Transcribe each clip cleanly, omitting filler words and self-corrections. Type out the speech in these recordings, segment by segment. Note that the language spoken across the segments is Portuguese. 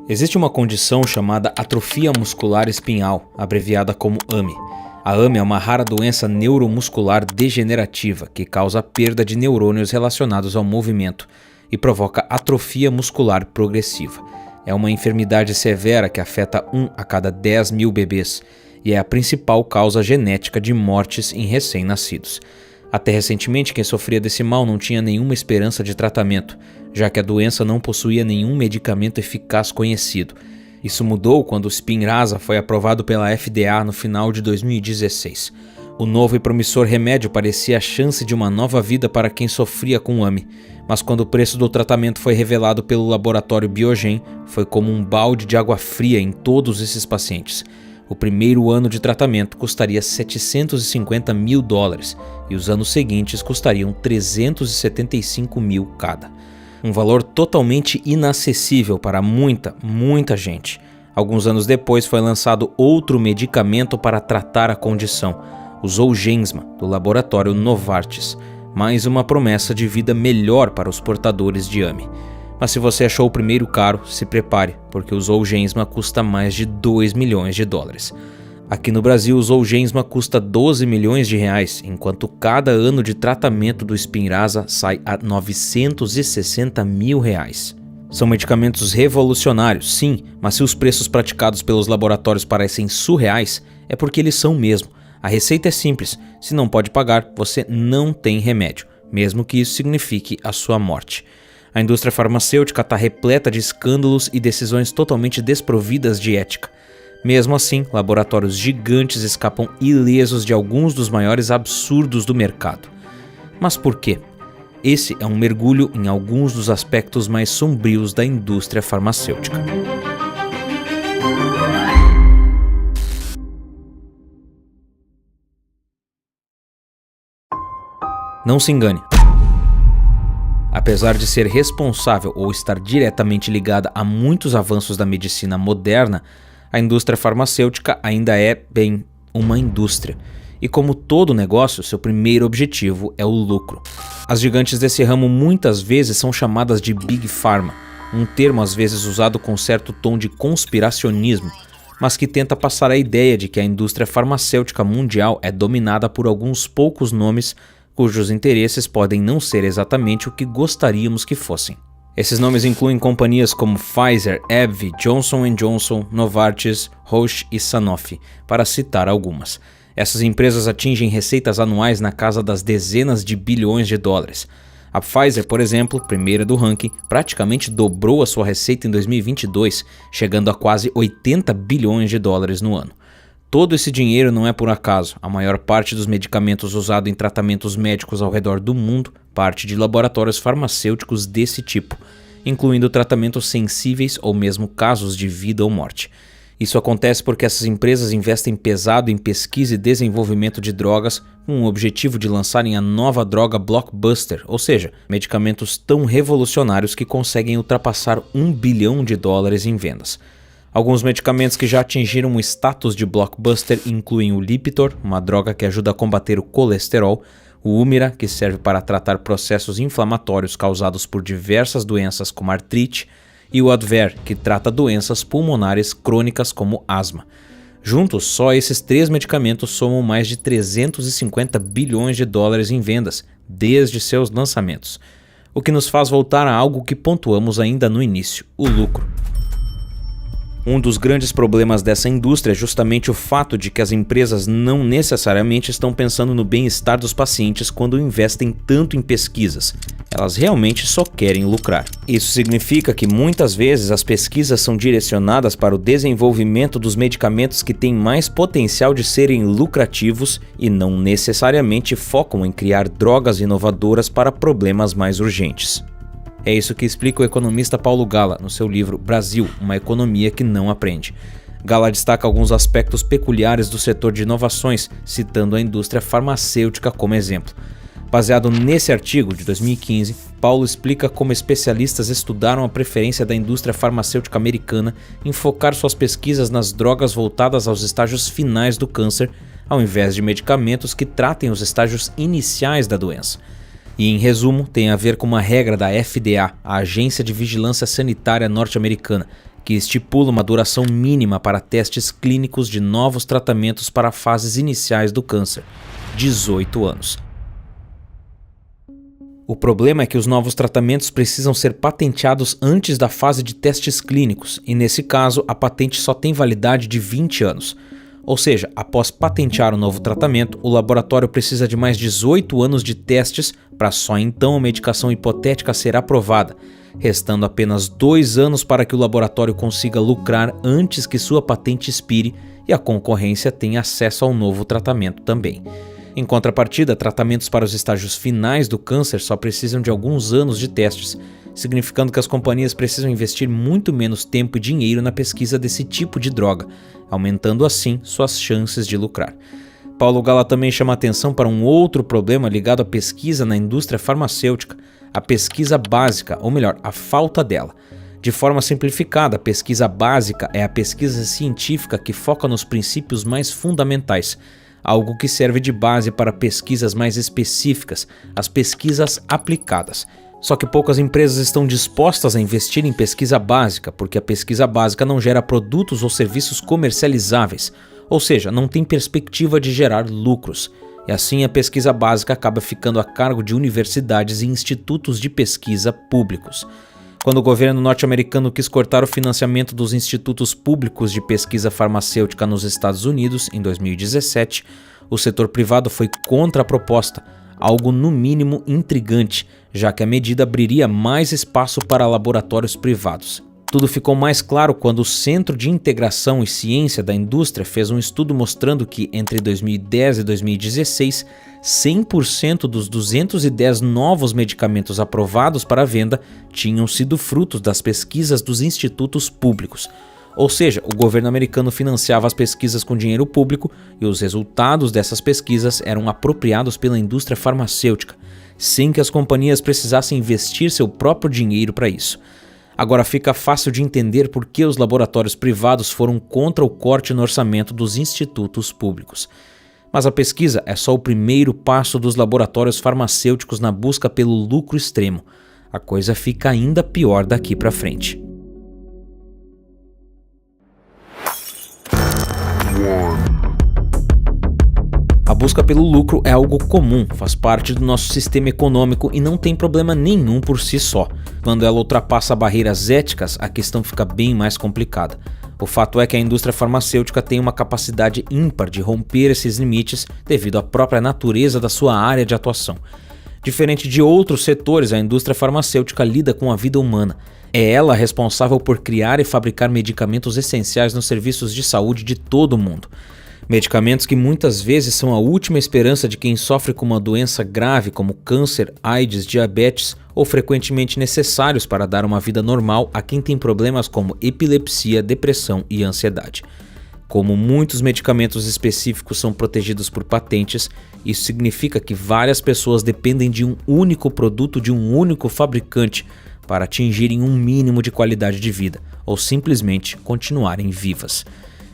Existe uma condição chamada atrofia muscular espinhal, abreviada como AME. A AME é uma rara doença neuromuscular degenerativa que causa a perda de neurônios relacionados ao movimento e provoca atrofia muscular progressiva. É uma enfermidade severa que afeta 1 a cada 10 mil bebês e é a principal causa genética de mortes em recém-nascidos. Até recentemente, quem sofria desse mal não tinha nenhuma esperança de tratamento, já que a doença não possuía nenhum medicamento eficaz conhecido. Isso mudou quando o Spinraza foi aprovado pela FDA no final de 2016. O novo e promissor remédio parecia a chance de uma nova vida para quem sofria com AME, mas quando o preço do tratamento foi revelado pelo laboratório Biogen, foi como um balde de água fria em todos esses pacientes. O primeiro ano de tratamento custaria $750 mil e os anos seguintes custariam $375 mil cada. Um valor totalmente inacessível para muita gente. Alguns anos depois foi lançado outro medicamento para tratar a condição, o Zolgensma, do laboratório Novartis. Mais uma promessa de vida melhor para os portadores de AME. Mas se você achou o primeiro caro, se prepare, porque o Zolgensma custa mais de $2 milhões. Aqui no Brasil, o Zolgensma custa R$12 milhões, enquanto cada ano de tratamento do Spinraza sai a R$960 mil. São medicamentos revolucionários, sim, mas se os preços praticados pelos laboratórios parecem surreais, é porque eles são mesmo. A receita é simples, se não pode pagar, você não tem remédio, mesmo que isso signifique a sua morte. A indústria farmacêutica está repleta de escândalos e decisões totalmente desprovidas de ética. Mesmo assim, laboratórios gigantes escapam ilesos de alguns dos maiores absurdos do mercado. Mas por quê? Esse é um mergulho em alguns dos aspectos mais sombrios da indústria farmacêutica. Não se engane. Apesar de ser responsável ou estar diretamente ligada a muitos avanços da medicina moderna, a indústria farmacêutica ainda é, uma indústria. E como todo negócio, seu primeiro objetivo é o lucro. As gigantes desse ramo muitas vezes são chamadas de Big Pharma, um termo às vezes usado com certo tom de conspiracionismo, mas que tenta passar a ideia de que a indústria farmacêutica mundial é dominada por alguns poucos nomes cujos interesses podem não ser exatamente o que gostaríamos que fossem. Esses nomes incluem companhias como Pfizer, AbbVie, Johnson & Johnson, Novartis, Roche e Sanofi, para citar algumas. Essas empresas atingem receitas anuais na casa das dezenas de bilhões de dólares. A Pfizer, por exemplo, primeira do ranking, praticamente dobrou a sua receita em 2022, chegando a quase 80 bilhões de dólares no ano. Todo esse dinheiro não é por acaso. A maior parte dos medicamentos usados em tratamentos médicos ao redor do mundo parte de laboratórios farmacêuticos desse tipo, incluindo tratamentos sensíveis ou mesmo casos de vida ou morte. Isso acontece porque essas empresas investem pesado em pesquisa e desenvolvimento de drogas com o objetivo de lançarem a nova droga blockbuster, ou seja, medicamentos tão revolucionários que conseguem ultrapassar $1 bilhão em vendas. Alguns medicamentos que já atingiram o status de blockbuster incluem o Lipitor, uma droga que ajuda a combater o colesterol, o Humira, que serve para tratar processos inflamatórios causados por diversas doenças como artrite, e o Advair, que trata doenças pulmonares crônicas como asma. Juntos, só esses 3 medicamentos somam mais de $350 bilhões em vendas, desde seus lançamentos. O que nos faz voltar a algo que pontuamos ainda no início, o lucro. Um dos grandes problemas dessa indústria é justamente o fato de que as empresas não necessariamente estão pensando no bem-estar dos pacientes quando investem tanto em pesquisas. Elas realmente só querem lucrar. Isso significa que muitas vezes as pesquisas são direcionadas para o desenvolvimento dos medicamentos que têm mais potencial de serem lucrativos e não necessariamente focam em criar drogas inovadoras para problemas mais urgentes. É isso que explica o economista Paulo Gala no seu livro Brasil, uma economia que não aprende. Gala destaca alguns aspectos peculiares do setor de inovações, citando a indústria farmacêutica como exemplo. Baseado nesse artigo de 2015, Paulo explica como especialistas estudaram a preferência da indústria farmacêutica americana em focar suas pesquisas nas drogas voltadas aos estágios finais do câncer, ao invés de medicamentos que tratem os estágios iniciais da doença. E, em resumo, tem a ver com uma regra da FDA, a Agência de Vigilância Sanitária norte-americana, que estipula uma duração mínima para testes clínicos de novos tratamentos para fases iniciais do câncer: 18 anos. O problema é que os novos tratamentos precisam ser patenteados antes da fase de testes clínicos, e nesse caso a patente só tem validade de 20 anos. Ou seja, após patentear o novo tratamento, o laboratório precisa de mais 18 anos de testes para só então a medicação hipotética ser aprovada, restando apenas 2 anos para que o laboratório consiga lucrar antes que sua patente expire e a concorrência tenha acesso ao novo tratamento também. Em contrapartida, tratamentos para os estágios finais do câncer só precisam de alguns anos de testes, significando que as companhias precisam investir muito menos tempo e dinheiro na pesquisa desse tipo de droga, aumentando assim suas chances de lucrar. Paulo Gala também chama atenção para um outro problema ligado à pesquisa na indústria farmacêutica: a pesquisa básica, ou melhor, a falta dela. De forma simplificada, a pesquisa básica é a pesquisa científica que foca nos princípios mais fundamentais, algo que serve de base para pesquisas mais específicas, as pesquisas aplicadas. Só que poucas empresas estão dispostas a investir em pesquisa básica, porque a pesquisa básica não gera produtos ou serviços comercializáveis, ou seja, não tem perspectiva de gerar lucros. E assim a pesquisa básica acaba ficando a cargo de universidades e institutos de pesquisa públicos. Quando o governo norte-americano quis cortar o financiamento dos institutos públicos de pesquisa farmacêutica nos Estados Unidos, em 2017, o setor privado foi contra a proposta, algo no mínimo intrigante, já que a medida abriria mais espaço para laboratórios privados. Tudo ficou mais claro quando o Centro de Integração e Ciência da Indústria fez um estudo mostrando que, entre 2010 e 2016, 100% dos 210 novos medicamentos aprovados para venda tinham sido frutos das pesquisas dos institutos públicos. Ou seja, o governo americano financiava as pesquisas com dinheiro público e os resultados dessas pesquisas eram apropriados pela indústria farmacêutica, sem que as companhias precisassem investir seu próprio dinheiro para isso. Agora fica fácil de entender por que os laboratórios privados foram contra o corte no orçamento dos institutos públicos. Mas a pesquisa é só o primeiro passo dos laboratórios farmacêuticos na busca pelo lucro extremo. A coisa fica ainda pior daqui para frente. A busca pelo lucro é algo comum, faz parte do nosso sistema econômico e não tem problema nenhum por si só. Quando ela ultrapassa barreiras éticas, a questão fica bem mais complicada. O fato é que a indústria farmacêutica tem uma capacidade ímpar de romper esses limites devido à própria natureza da sua área de atuação. Diferente de outros setores, a indústria farmacêutica lida com a vida humana. É ela responsável por criar e fabricar medicamentos essenciais nos serviços de saúde de todo o mundo. Medicamentos que muitas vezes são a última esperança de quem sofre com uma doença grave como câncer, AIDS, diabetes ou frequentemente necessários para dar uma vida normal a quem tem problemas como epilepsia, depressão e ansiedade. Como muitos medicamentos específicos são protegidos por patentes, isso significa que várias pessoas dependem de um único produto de um único fabricante para atingirem um mínimo de qualidade de vida ou simplesmente continuarem vivas.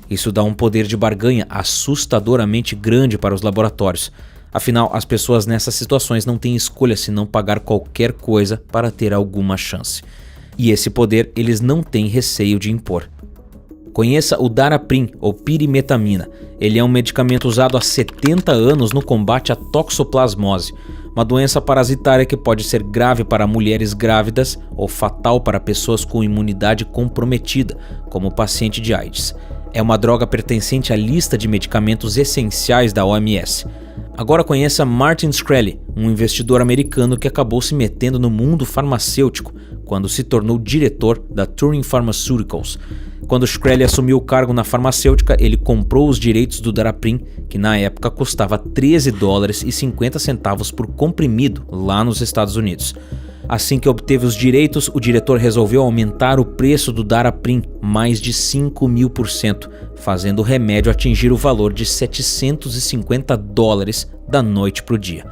Isso dá um poder de barganha assustadoramente grande para os laboratórios. Afinal, as pessoas nessas situações não têm escolha senão pagar qualquer coisa para ter alguma chance. E esse poder eles não têm receio de impor. Conheça o Daraprim, ou pirimetamina. Ele é um medicamento usado há 70 anos no combate à toxoplasmose, uma doença parasitária que pode ser grave para mulheres grávidas ou fatal para pessoas com imunidade comprometida, como o paciente de AIDS. É uma droga pertencente à lista de medicamentos essenciais da OMS. Agora conheça Martin Shkreli, um investidor americano que acabou se metendo no mundo farmacêutico quando se tornou diretor da Turing Pharmaceuticals. Quando Shkreli assumiu o cargo na farmacêutica, ele comprou os direitos do Daraprim, que na época custava $13,50 por comprimido lá nos Estados Unidos. Assim que obteve os direitos, o diretor resolveu aumentar o preço do Daraprim mais de 5.000%, fazendo o remédio atingir o valor de $750 da noite para o dia.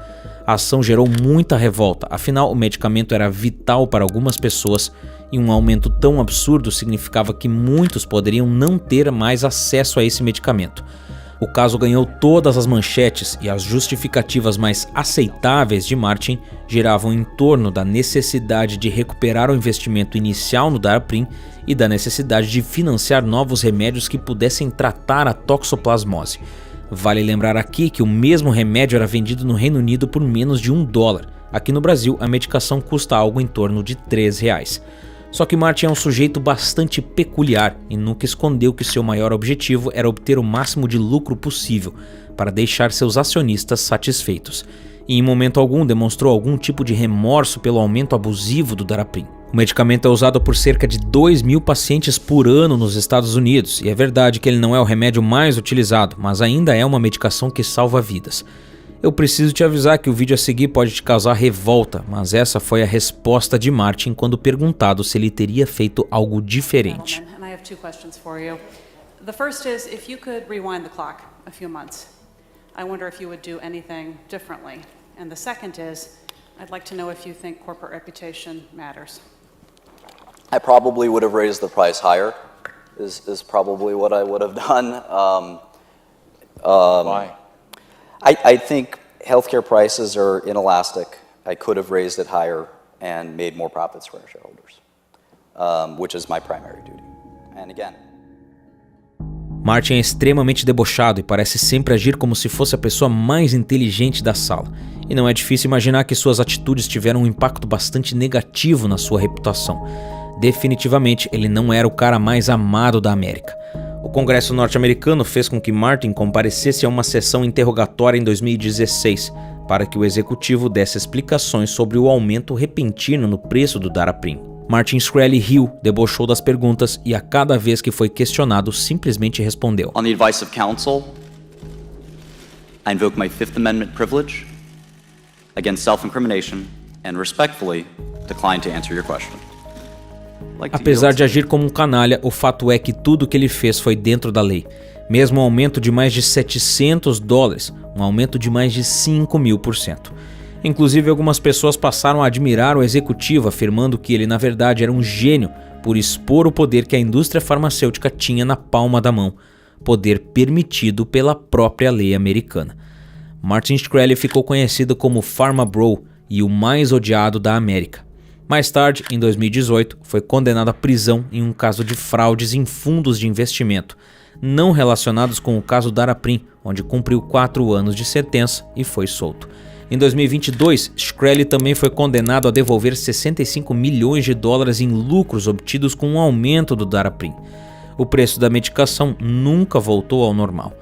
A ação gerou muita revolta, afinal o medicamento era vital para algumas pessoas e um aumento tão absurdo significava que muitos poderiam não ter mais acesso a esse medicamento. O caso ganhou todas as manchetes e as justificativas mais aceitáveis de Martin giravam em torno da necessidade de recuperar o investimento inicial no Daraprim e da necessidade de financiar novos remédios que pudessem tratar a toxoplasmose. Vale lembrar aqui que o mesmo remédio era vendido no Reino Unido por menos de $1. Aqui no Brasil, a medicação custa algo em torno de R$3. Só que Martin é um sujeito bastante peculiar e nunca escondeu que seu maior objetivo era obter o máximo de lucro possível para deixar seus acionistas satisfeitos. E em momento algum demonstrou algum tipo de remorso pelo aumento abusivo do Daraprim. O medicamento é usado por cerca de 2.000 pacientes por ano nos Estados Unidos, e é verdade que ele não é o remédio mais utilizado, mas ainda é uma medicação que salva vidas. Eu preciso te avisar que o vídeo a seguir pode te causar revolta, mas essa foi a resposta de Martin quando perguntado se ele teria feito algo diferente. I have two questions for you. The first is, if you could rewind the clock a few months, I wonder if you would do anything differently. And the second is, I'd like to know if you think corporate reputation matters. I probably would have raised the price higher, is probably what I would have done. Why? I think healthcare prices are inelastic. I could have raised it higher and made more profits for our shareholders, which is my primary duty. And again, Martin é extremamente debochado e parece sempre agir como se fosse a pessoa mais inteligente da sala. E não é difícil imaginar que suas atitudes tiveram um impacto bastante negativo na sua reputação. Definitivamente, ele não era o cara mais amado da América. O Congresso norte-americano fez com que Martin comparecesse a uma sessão interrogatória em 2016 para que o executivo desse explicações sobre o aumento repentino no preço do Daraprim. Martin Shkreli riu, debochou das perguntas e a cada vez que foi questionado simplesmente respondeu: on the advice of counsel, I invoke my Fifth Amendment privilege against self-incrimination and respectfully decline to answer your question. Apesar de agir como um canalha, o fato é que tudo o que ele fez foi dentro da lei. Mesmo um aumento de mais de $700, um aumento de mais de 5.000%. Inclusive, algumas pessoas passaram a admirar o executivo, afirmando que ele na verdade era um gênio por expor o poder que a indústria farmacêutica tinha na palma da mão, poder permitido pela própria lei americana. Martin Shkreli ficou conhecido como Pharma Bro e o mais odiado da América. Mais tarde, em 2018, foi condenado à prisão em um caso de fraudes em fundos de investimento, não relacionados com o caso Daraprim, onde cumpriu 4 anos de sentença e foi solto. Em 2022, Shkreli também foi condenado a devolver $65 milhões em lucros obtidos com o aumento do Daraprim. O preço da medicação nunca voltou ao normal.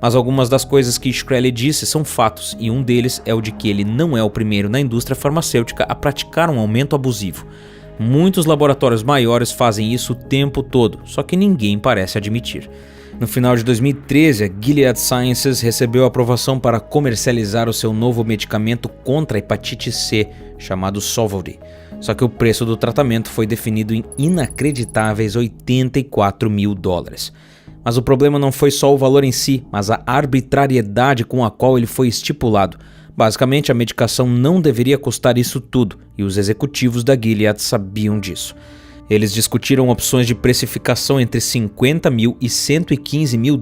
Mas algumas das coisas que Shkreli disse são fatos, e um deles é o de que ele não é o primeiro na indústria farmacêutica a praticar um aumento abusivo. Muitos laboratórios maiores fazem isso o tempo todo, só que ninguém parece admitir. No final de 2013, a Gilead Sciences recebeu aprovação para comercializar o seu novo medicamento contra a hepatite C, chamado Sovaldi. Só que o preço do tratamento foi definido em inacreditáveis $84 mil. Mas o problema não foi só o valor em si, mas a arbitrariedade com a qual ele foi estipulado. Basicamente, a medicação não deveria custar isso tudo, e os executivos da Gilead sabiam disso. Eles discutiram opções de precificação entre $50 mil e $115 mil,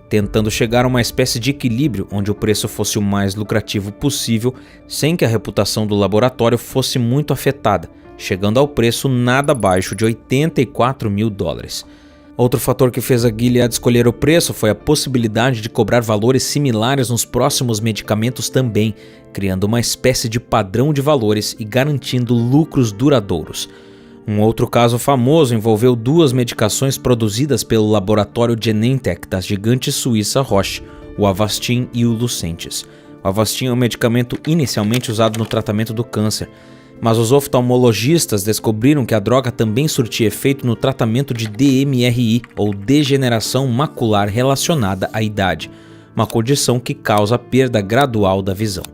tentando chegar a uma espécie de equilíbrio onde o preço fosse o mais lucrativo possível, sem que a reputação do laboratório fosse muito afetada, chegando ao preço nada abaixo de $84 mil. Outro fator que fez a Gilead escolher o preço foi a possibilidade de cobrar valores similares nos próximos medicamentos também, criando uma espécie de padrão de valores e garantindo lucros duradouros. Um outro caso famoso envolveu 2 medicações produzidas pelo laboratório Genentech da gigante suíça Roche, o Avastin e o Lucentis. O Avastin é um medicamento inicialmente usado no tratamento do câncer, mas os oftalmologistas descobriram que a droga também surtia efeito no tratamento de DMRI, ou degeneração macular relacionada à idade, uma condição que causa a perda gradual da visão.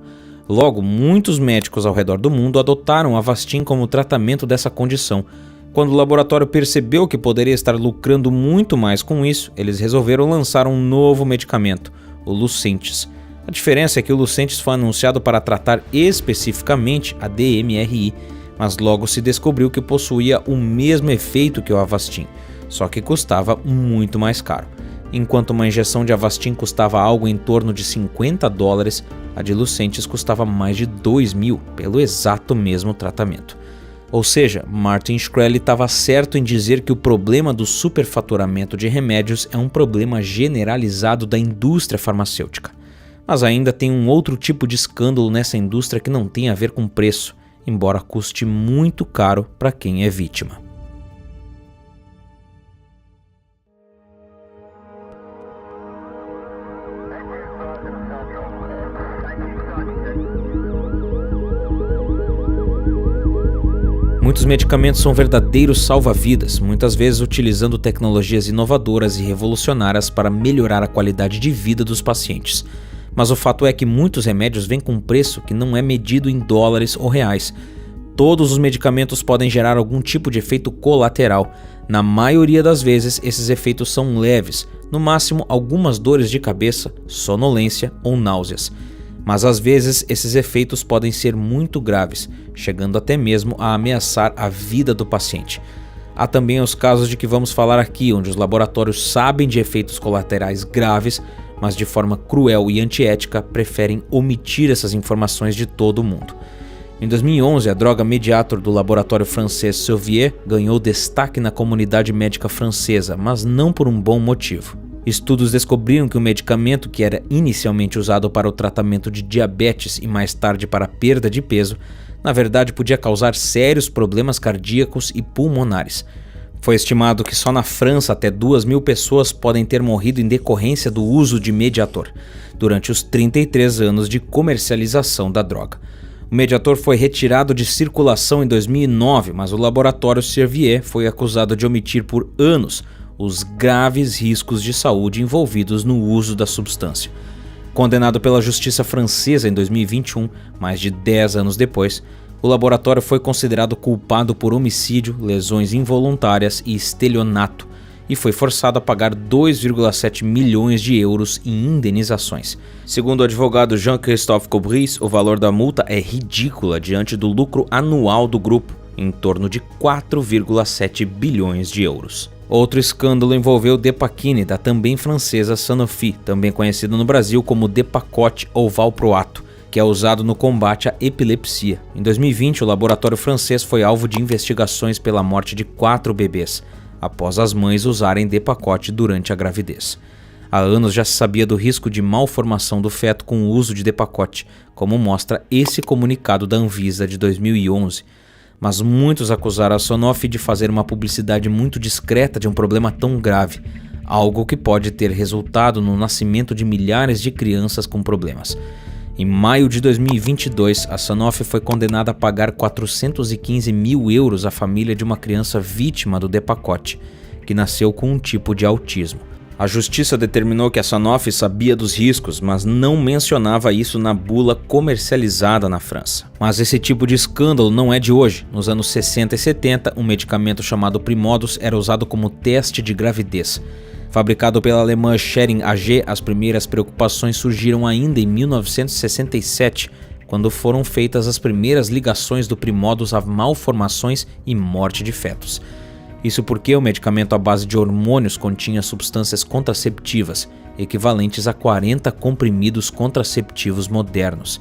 Logo, muitos médicos ao redor do mundo adotaram Avastin como tratamento dessa condição. Quando o laboratório percebeu que poderia estar lucrando muito mais com isso, eles resolveram lançar um novo medicamento, o Lucentis. A diferença é que o Lucentis foi anunciado para tratar especificamente a DMRI, mas logo se descobriu que possuía o mesmo efeito que o Avastin, só que custava muito mais caro. Enquanto uma injeção de Avastin custava algo em torno de $50, a de Lucentis custava mais de 2.000 pelo exato mesmo tratamento. Ou seja, Martin Shkreli estava certo em dizer que o problema do superfaturamento de remédios é um problema generalizado da indústria farmacêutica. Mas ainda tem um outro tipo de escândalo nessa indústria que não tem a ver com preço, embora custe muito caro para quem é vítima. Muitos medicamentos são verdadeiros salva-vidas, muitas vezes utilizando tecnologias inovadoras e revolucionárias para melhorar a qualidade de vida dos pacientes. Mas o fato é que muitos remédios vêm com um preço que não é medido em dólares ou reais. Todos os medicamentos podem gerar algum tipo de efeito colateral. Na maioria das vezes, esses efeitos são leves, no máximo algumas dores de cabeça, sonolência ou náuseas. Mas às vezes esses efeitos podem ser muito graves, chegando até mesmo a ameaçar a vida do paciente. Há também os casos de que vamos falar aqui, onde os laboratórios sabem de efeitos colaterais graves, mas de forma cruel e antiética preferem omitir essas informações de todo mundo. Em 2011, a droga Mediator do laboratório francês Servier ganhou destaque na comunidade médica francesa, mas não por um bom motivo. Estudos descobriram que o medicamento, que era inicialmente usado para o tratamento de diabetes e mais tarde para a perda de peso, na verdade podia causar sérios problemas cardíacos e pulmonares. Foi estimado que só na França até 2.000 pessoas podem ter morrido em decorrência do uso de Mediator, durante os 33 anos de comercialização da droga. O Mediator foi retirado de circulação em 2009, mas o laboratório Servier foi acusado de omitir por anos os graves riscos de saúde envolvidos no uso da substância. Condenado pela justiça francesa em 2021, mais de 10 anos depois, o laboratório foi considerado culpado por homicídio, lesões involuntárias e estelionato e foi forçado a pagar 2,7 milhões de euros em indenizações. Segundo o advogado Jean-Christophe Cobris, o valor da multa é ridícula diante do lucro anual do grupo, em torno de 4,7 bilhões de euros. Outro escândalo envolveu Depakine, da também francesa Sanofi, também conhecido no Brasil como Depakote ou Valproato, que é usado no combate à epilepsia. Em 2020, o laboratório francês foi alvo de investigações pela morte de 4 bebês, após as mães usarem Depakote durante a gravidez. Há anos já se sabia do risco de malformação do feto com o uso de Depakote, como mostra esse comunicado da Anvisa de 2011. Mas muitos acusaram a Sanofi de fazer uma publicidade muito discreta de um problema tão grave, algo que pode ter resultado no nascimento de milhares de crianças com problemas. Em maio de 2022, a Sanofi foi condenada a pagar 415 mil euros à família de uma criança vítima do Depakote, que nasceu com um tipo de autismo. A justiça determinou que a Sanofi sabia dos riscos, mas não mencionava isso na bula comercializada na França. Mas esse tipo de escândalo não é de hoje. Nos anos 60 e 70, um medicamento chamado Primodus era usado como teste de gravidez. Fabricado pela alemã Schering AG, as primeiras preocupações surgiram ainda em 1967, quando foram feitas as primeiras ligações do Primodus a malformações e morte de fetos. Isso porque o medicamento à base de hormônios continha substâncias contraceptivas, equivalentes a 40 comprimidos contraceptivos modernos.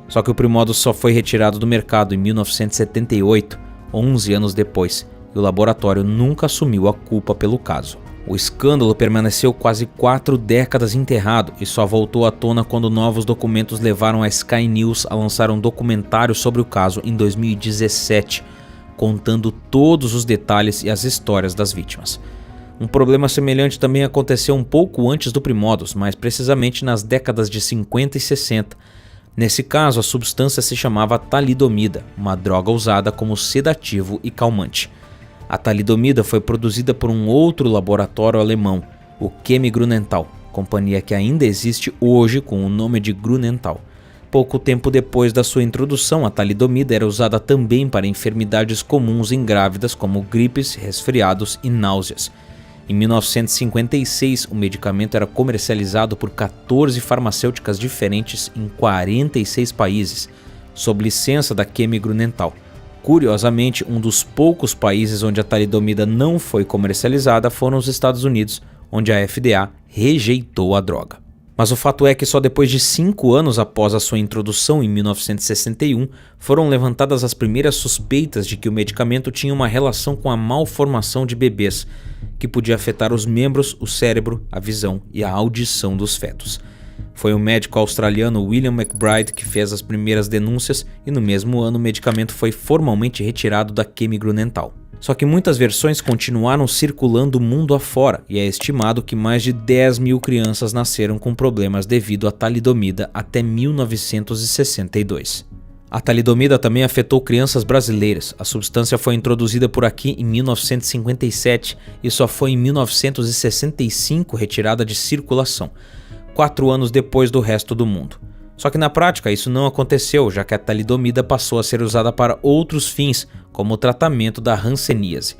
Só que o Primodus só foi retirado do mercado em 1978, 11 anos depois, e o laboratório nunca assumiu a culpa pelo caso. O escândalo permaneceu quase 4 décadas enterrado e só voltou à tona quando novos documentos levaram a Sky News a lançar um documentário sobre o caso em 2017, contando todos os detalhes e as histórias das vítimas. Um problema semelhante também aconteceu um pouco antes do Primodus, mais precisamente nas décadas de 50 e 60. Nesse caso, a substância se chamava talidomida, uma droga usada como sedativo e calmante. A talidomida foi produzida por um outro laboratório alemão, o Chemie Grünenthal, companhia que ainda existe hoje com o nome de Grünenthal. Pouco tempo depois da sua introdução, a talidomida era usada também para enfermidades comuns em grávidas como gripes, resfriados e náuseas. Em 1956, o medicamento era comercializado por 14 farmacêuticas diferentes em 46 países, sob licença da Chemie Grünenthal. Curiosamente, um dos poucos países onde a talidomida não foi comercializada foram os Estados Unidos, onde a FDA rejeitou a droga. Mas o fato é que só depois de 5 anos após a sua introdução em 1961, foram levantadas as primeiras suspeitas de que o medicamento tinha uma relação com a malformação de bebês, que podia afetar os membros, o cérebro, a visão e a audição dos fetos. Foi o médico australiano William McBride que fez as primeiras denúncias e no mesmo ano o medicamento foi formalmente retirado da quimio-grunental. Só que muitas versões continuaram circulando mundo afora e é estimado que mais de 10 mil crianças nasceram com problemas devido à talidomida até 1962. A talidomida também afetou crianças brasileiras. A substância foi introduzida por aqui em 1957 e só foi em 1965 retirada de circulação, 4 anos depois do resto do mundo. Só que na prática isso não aconteceu, já que a talidomida passou a ser usada para outros fins, como o tratamento da hanseníase.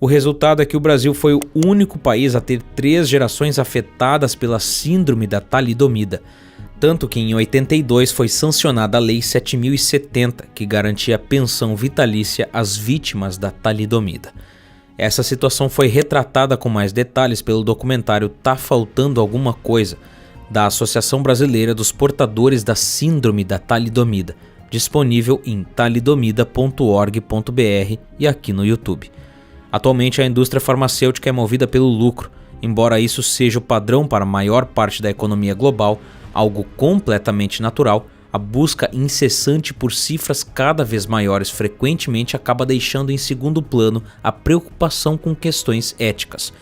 O resultado é que o Brasil foi o único país a ter 3 gerações afetadas pela síndrome da talidomida, tanto que em 82 foi sancionada a Lei 7.070, que garantia pensão vitalícia às vítimas da talidomida. Essa situação foi retratada com mais detalhes pelo documentário Tá Faltando Alguma Coisa, da Associação Brasileira dos Portadores da Síndrome da Talidomida, disponível em talidomida.org.br e aqui no YouTube. Atualmente a indústria farmacêutica é movida pelo lucro, embora isso seja o padrão para a maior parte da economia global, algo completamente natural. A busca incessante por cifras cada vez maiores frequentemente acaba deixando em segundo plano a preocupação com questões éticas.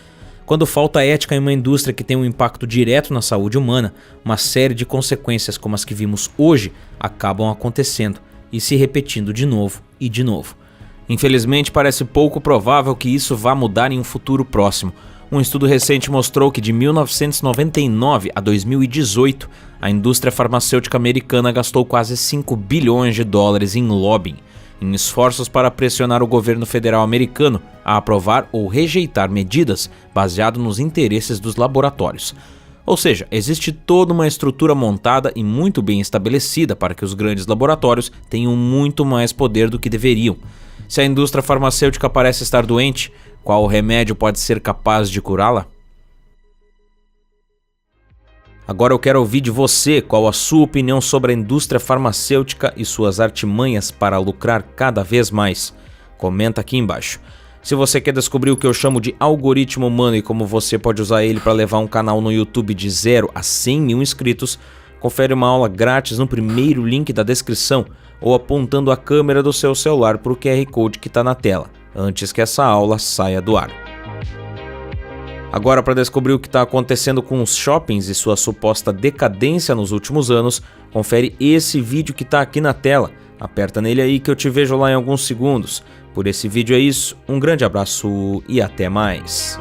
Quando falta ética em uma indústria que tem um impacto direto na saúde humana, uma série de consequências como as que vimos hoje acabam acontecendo e se repetindo de novo e de novo. Infelizmente, parece pouco provável que isso vá mudar em um futuro próximo. Um estudo recente mostrou que de 1999 a 2018, a indústria farmacêutica americana gastou quase 5 bilhões de dólares em lobbying, em esforços para pressionar o governo federal americano a aprovar ou rejeitar medidas baseadas nos interesses dos laboratórios. Ou seja, existe toda uma estrutura montada e muito bem estabelecida para que os grandes laboratórios tenham muito mais poder do que deveriam. Se a indústria farmacêutica parece estar doente, qual remédio pode ser capaz de curá-la? Agora eu quero ouvir de você qual a sua opinião sobre a indústria farmacêutica e suas artimanhas para lucrar cada vez mais. Comenta aqui embaixo. Se você quer descobrir o que eu chamo de algoritmo humano e como você pode usar ele para levar um canal no YouTube de 0 a 100 mil inscritos, confere uma aula grátis no primeiro link da descrição ou apontando a câmera do seu celular para o QR Code que está na tela, antes que essa aula saia do ar. Agora, para descobrir o que está acontecendo com os shoppings e sua suposta decadência nos últimos anos, confere esse vídeo que está aqui na tela. Aperta nele aí que eu te vejo lá em alguns segundos. Por esse vídeo é isso, um grande abraço e até mais.